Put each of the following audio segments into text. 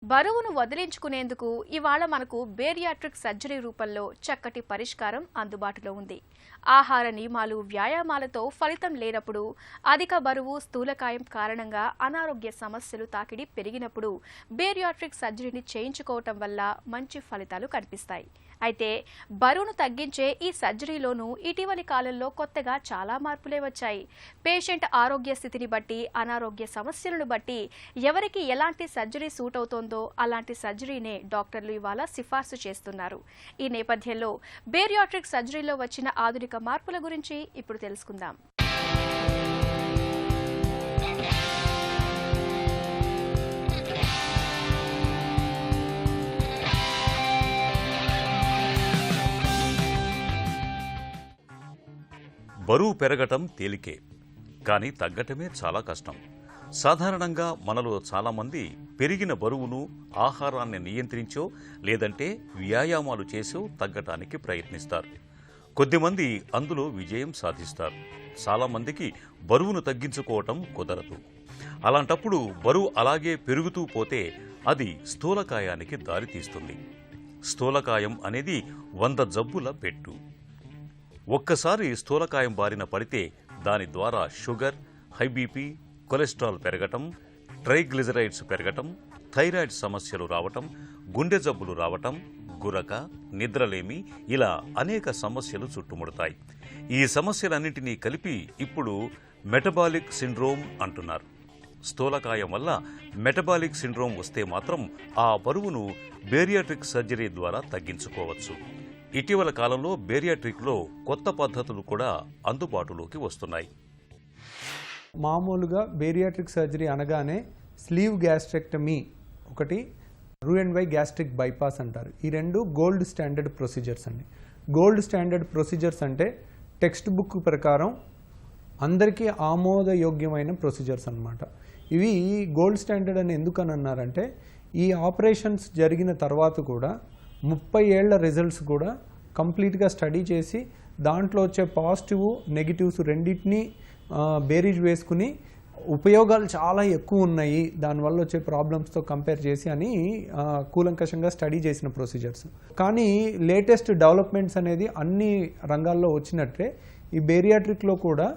బరువును వదిలించుకునేందుకు ఇవాళ మనకు బేరియాట్రిక్ సర్జరీ రూపంలో చక్కటి పరిష్కారం అందుబాటులో ఉంది. ఆహార నియమాలు, వ్యాయామాలతో ఫలితం లేనప్పుడు, అధిక బరువు, స్థూలకాయం కారణంగా అనారోగ్య సమస్యలు తాకిడి పెరిగినప్పుడు బేరియాట్రిక్ సర్జరీని చేయించుకోవటం వల్ల మంచి ఫలితాలు కనిపిస్తాయి. అయితే బరువును తగ్గించే ఈ సర్జరీలోనూ ఇటీవలి కాలంలో కొత్తగా చాలా మార్పులే వచ్చాయి. పేషెంట్ ఆరోగ్య స్థితిని బట్టి, అనారోగ్య సమస్యలను బట్టి ఎవరికి ఎలాంటి సర్జరీ సూట్ అవుతోందో అలాంటి సర్జరీనే డాక్టర్లు ఇవాళ సిఫార్సు చేస్తున్నారు. ఈ నేపథ్యంలో బేరియాట్రిక్ సర్జరీలో వచ్చిన ఆధునిక మార్పుల గురించి ఇప్పుడు తెలుసుకుందాం. బరువు పెరగటం తేలికే, కానీ తగ్గటమే చాలా కష్టం. సాధారణంగా మనలో చాలామంది పెరిగిన బరువును ఆహారాన్ని నియంత్రించో లేదంటే వ్యాయామాలు చేసో తగ్గటానికి ప్రయత్నిస్తారు. కొద్దిమంది అందులో విజయం సాధిస్తారు. చాలామందికి బరువును తగ్గించుకోవటం కుదరదు. అలాంటప్పుడు బరువు అలాగే పెరుగుతూ పోతే అది స్థూలకాయానికి దారితీస్తుంది. స్థూలకాయం అనేది 100 జబ్బుల పెట్టు. ఒక్కసారి స్థూలకాయం బారిన పడితే దాని ద్వారా షుగర్, హై బీపీ, కొలెస్ట్రాల్ పెరగటం, ట్రైగ్లిజరైడ్స్ పెరగటం, థైరాయిడ్ సమస్యలు రావటం, గుండె జబ్బులు రావటం, గురక, నిద్రలేమి ఇలా అనేక సమస్యలు చుట్టుముడతాయి. ఈ సమస్యలన్నింటినీ కలిపి ఇప్పుడు మెటబాలిక్ సిండ్రోమ్ అంటున్నారు. స్థూలకాయం వల్ల మెటబాలిక్ సిండ్రోమ్ వస్తే మాత్రం ఆ బరువును బేరియాట్రిక్ సర్జరీ ద్వారా తగ్గించుకోవచ్చు. ఇటీవల కాలంలో బేరియాట్రిక్లో కొత్త పద్ధతులు కూడా అందుబాటులోకి వస్తున్నాయి. మామూలుగా బేరియాట్రిక్ సర్జరీ అనగానే స్లీవ్ గ్యాస్ట్రెక్టమీ ఒకటి, రూ&వై గ్యాస్ట్రిక్ బైపాస్ అంటారు. ఈ రెండు గోల్డ్ స్టాండర్డ్ ప్రొసీజర్స్ అండి. గోల్డ్ స్టాండర్డ్ ప్రొసీజర్స్ అంటే టెక్స్ట్ బుక్ ప్రకారం అందరికీ ఆమోదయోగ్యమైన ప్రొసీజర్స్ అన్నమాట. ఇవి గోల్డ్ స్టాండర్డ్ అని ఎందుకని అన్నారంటే ఈ ఆపరేషన్స్ జరిగిన తర్వాత కూడా 30 ఏళ్ల రిజల్ట్స్ కూడా కంప్లీట్గా స్టడీ చేసి దాంట్లో వచ్చే పాజిటివ్, నెగిటివ్స్ రెండింటినీ బేరీజ్ వేసుకుని ఉపయోగాలు చాలా ఎక్కువ ఉన్నాయి దానివల్ల వచ్చే ప్రాబ్లమ్స్తో కంపేర్ చేసి అని కూలంకషంగా స్టడీ చేసిన ప్రొసీజర్స్. కానీ లేటెస్ట్ డెవలప్మెంట్స్ అనేది అన్ని రంగాల్లో వచ్చినట్టే ఈ బేరియాట్రిక్లో కూడా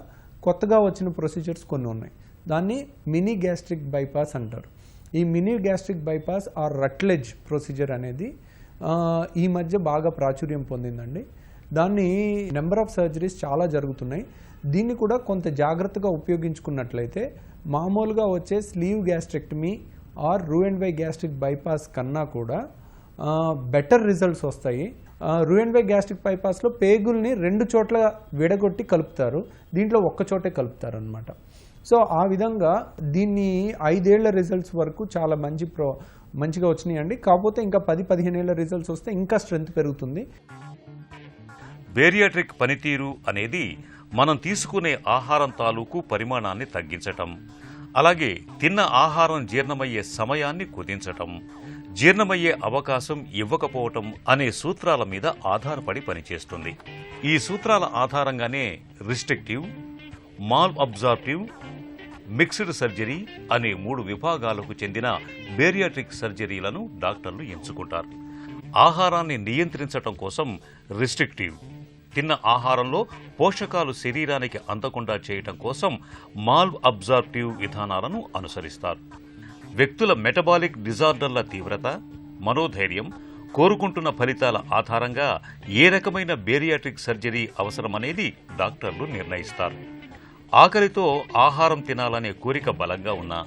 కొత్తగా వచ్చిన ప్రొసీజర్స్ కొన్ని ఉన్నాయి. దాన్ని మినీ గ్యాస్ట్రిక్ బైపాస్ అంటారు. ఈ mini gastric bypass or Rutledge procedure అనేది ఈ మధ్య బాగా ప్రాచుర్యం పొందిందండి. దాన్ని నెంబర్ ఆఫ్ సర్జరీస్ చాలా జరుగుతున్నాయి. దీన్ని కూడా కొంత జాగ్రత్తగా ఉపయోగించుకున్నట్లయితే మామూలుగా వచ్చే స్లీవ్ గ్యాస్ట్రెక్టమీ ఆర్ రూ&వై గ్యాస్ట్రిక్ బైపాస్ కన్నా కూడా బెటర్ రిజల్ట్స్ వస్తాయి. రూ&వై గ్యాస్ట్రిక్ బైపాస్లో పేగుల్ని 2 చోట్ల విడగొట్టి కలుపుతారు, దీంట్లో ఒక్క చోటే కలుపుతారు అనమాట. సో ఆ విధంగా దీన్ని 5 ఏళ్ల రిజల్ట్స్ వరకు చాలా మంచిగా వచ్చినాయండి. కాకపోతే ఇంకా 10-15 ఏళ్ల రిజల్ట్స్ వస్తే ఇంకా స్ట్రెంత్ పెరుగుతుంది. బేరియాట్రిక్ పనితీరు అనేది మనం తీసుకునే ఆహారం తాలూకు పరిమాణాన్ని తగ్గించటం, అలాగే తిన్న ఆహారం జీర్ణమయ్యే సమయాన్ని కుదించటం, జీర్ణమయ్యే అవకాశం ఇవ్వకపోవటం అనే సూత్రాల మీద ఆధారపడి పనిచేస్తుంది. ఈ సూత్రాల ఆధారంగానే restrictive, mall absorptive, mixed surgery అనే 3 విభాగాలకు చెందిన బేరియాట్రిక్ సర్జరీలను డాక్టర్లు ఎంచుకుంటారు. ఆహారాన్ని నియంత్రించటం కోసం రిస్ట్రిక్టివ్, తిన్న ఆహారంలో పోషకాలు శరీరానికి అందకుండా చేయటం కోసం మాల్ అబ్జార్ప్టివ్ విధానాలను అనుసరిస్తారు. వ్యక్తుల మెటబాలిక్ డిజార్డర్ల తీవ్రత, మనోధైర్యం, కోరుకుంటున్న ఫలితాల ఆధారంగా ఏ రకమైన బేరియాట్రిక్ సర్జరీ అవసరమనేది డాక్టర్లు నిర్ణయిస్తారు. ఆకలితో ఆహారం తినాలనే కోరిక బలంగా ఉన్నా,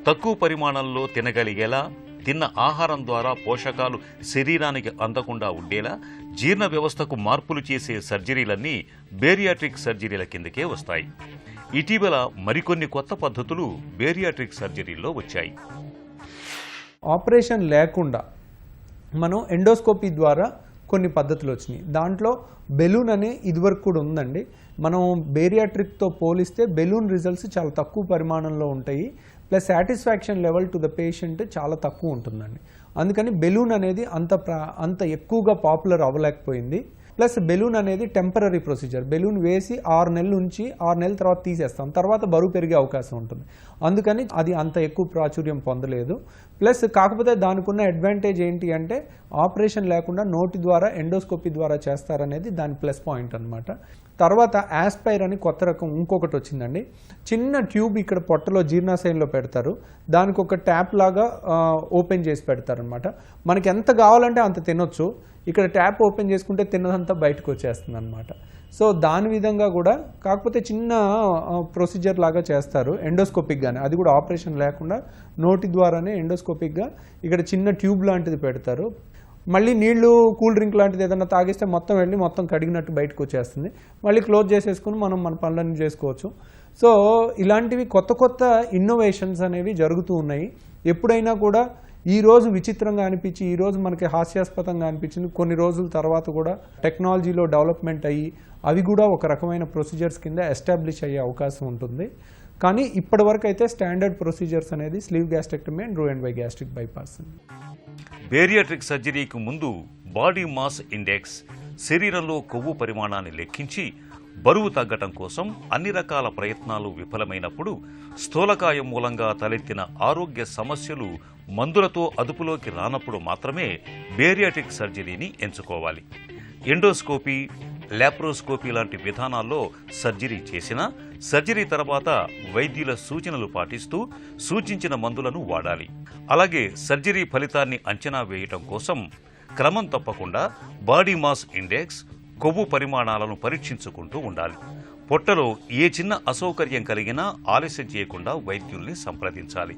తక్కువ పరిమాణంలో తినగలిగేలా, తిన్న ఆహారం ద్వారా పోషకాలు శరీరానికి అందకుండా ఉండేలా జీర్ణ వ్యవస్థకు మార్పులు చేసే సర్జరీలన్నీ బేరియాట్రిక్ సర్జరీల కిందకే వస్తాయి. ఇటీవల మరికొన్ని కొత్త పద్ధతులు బేరియాట్రిక్ సర్జరీల్లో వచ్చాయి. ఆపరేషన్ లేకుండా మనం ఎండోస్కోపీ ద్వారా కొన్ని పద్ధతులు వచ్చినాయి. దాంట్లో బెలూన్ అనే ఇదివరకు కూడా ఉందండి. మనం బేరియాట్రిక్తో పోలిస్తే బెలూన్ రిజల్ట్స్ చాలా తక్కువ పరిమాణంలో ఉంటాయి, plus satisfaction level to the patient చాలా తక్కువ ఉంటుందండి. అందుకని బెలూన్ అనేది అంత ఎక్కువగా పాపులర్ అవ్వలేకపోయింది. ప్లస్ బెలూన్ అనేది టెంపరీ ప్రొసీజర్. బెలూన్ వేసి 6 నెలలు ఉంచి 6 నెలల తర్వాత తీసేస్తాం, తర్వాత బరువు పెరిగే అవకాశం ఉంటుంది. అందుకని అది అంత ఎక్కువ ప్రాచుర్యం పొందలేదు. ప్లస్ కాకపోతే దానికి ఉన్న అడ్వాంటేజ్ ఏంటి అంటే ఆపరేషన్ లేకుండా నోటి ద్వారా ఎండోస్కోపీ ద్వారా చేస్తారనేది దాని ప్లస్ పాయింట్ అనమాట. తర్వాత యాస్పైర్ అని కొత్త రకం ఇంకొకటి వచ్చిందండి. చిన్న ట్యూబ్ ఇక్కడ పొట్టలో జీర్ణాశయంలో పెడతారు, దానికి ఒక ట్యాప్ లాగా ఓపెన్ చేసి పెడతారనమాట. మనకి ఎంత కావాలంటే అంత తినొచ్చు. ఇక్కడ ట్యాప్ ఓపెన్ చేసుకుంటే తిన్నదంతా బయటకు వచ్చేస్తుంది అనమాట. సో దాని విధంగా కూడా, కాకపోతే చిన్న ప్రొసీజర్ లాగా చేస్తారు ఎండోస్కోపిక్గానే, అది కూడా ఆపరేషన్ లేకుండా నోటి ద్వారానే ఎండోస్కోపిక్గా ఇక్కడ చిన్న ట్యూబ్ లాంటిది పెడతారు. మళ్ళీ నీళ్లు కూల్ డ్రింక్ లాంటిది ఏదైనా తాగిస్తే మొత్తం వెళ్ళి మొత్తం కడిగినట్టు బయటకు వచ్చేస్తుంది. మళ్ళీ క్లోజ్ చేసేసుకుని మనం మన పనులన్నీ చేసుకోవచ్చు. సో ఇలాంటివి కొత్త కొత్త ఇన్నోవేషన్స్ అనేవి జరుగుతూ ఉన్నాయి. ఎప్పుడైనా కూడా ఈరోజు విచిత్రంగా అనిపించి ఈరోజు మనకి హాస్యాస్పదంగా అనిపించింది, కొన్ని రోజుల తర్వాత కూడా టెక్నాలజీలో డెవలప్మెంట్ అయ్యి అవి కూడా ఒక రకమైన ప్రొసీజర్స్ కింద ఎస్టాబ్లిష్ అయ్యే అవకాశం ఉంటుంది. కానీ ఇప్పటి వరకు అయితే స్టాండర్డ్ ప్రొసీజర్స్ అనేది స్లీవ్ గ్యాస్ట్రెక్టమీ అండ్ రూ&వై గ్యాస్ట్రిక్ బైపాస్. బేరియాట్రిక్ సర్జరీకి ముందు బాడీ మాస్ ఇండెక్స్ శరీరంలో కొవ్వు పరిమాణాన్ని లెక్కించి బరువు తగ్గటం కోసం అన్ని రకాల ప్రయత్నాలు విఫలమైనప్పుడు స్థూలకాయం మూలంగా తలెత్తిన ఆరోగ్య సమస్యలు మందులతో అదుపులోకి రానప్పుడు మాత్రమే బేరియాట్రిక్ సర్జరీని ఎంచుకోవాలి. ఎండోస్కోపీ, లాప్రోస్కోపీ లాంటి విధానాల్లో సర్జరీ చేసినా సర్జరీ తర్వాత వైద్యుల సూచనలు పాటిస్తూ సూచించిన మందులను వాడాలి. అలాగే సర్జరీ ఫలితాన్ని అంచనా వేయటం కోసం క్రమం తప్పకుండా బాడీ మాస్ ఇండెక్స్, కొవ్వు పరిమాణాలను పరీక్షించుకుంటూ ఉండాలి. పొట్టలో ఏ చిన్న అసౌకర్యం కలిగినా ఆలస్యం చేయకుండా వైద్యుల్ని సంప్రదించాలి.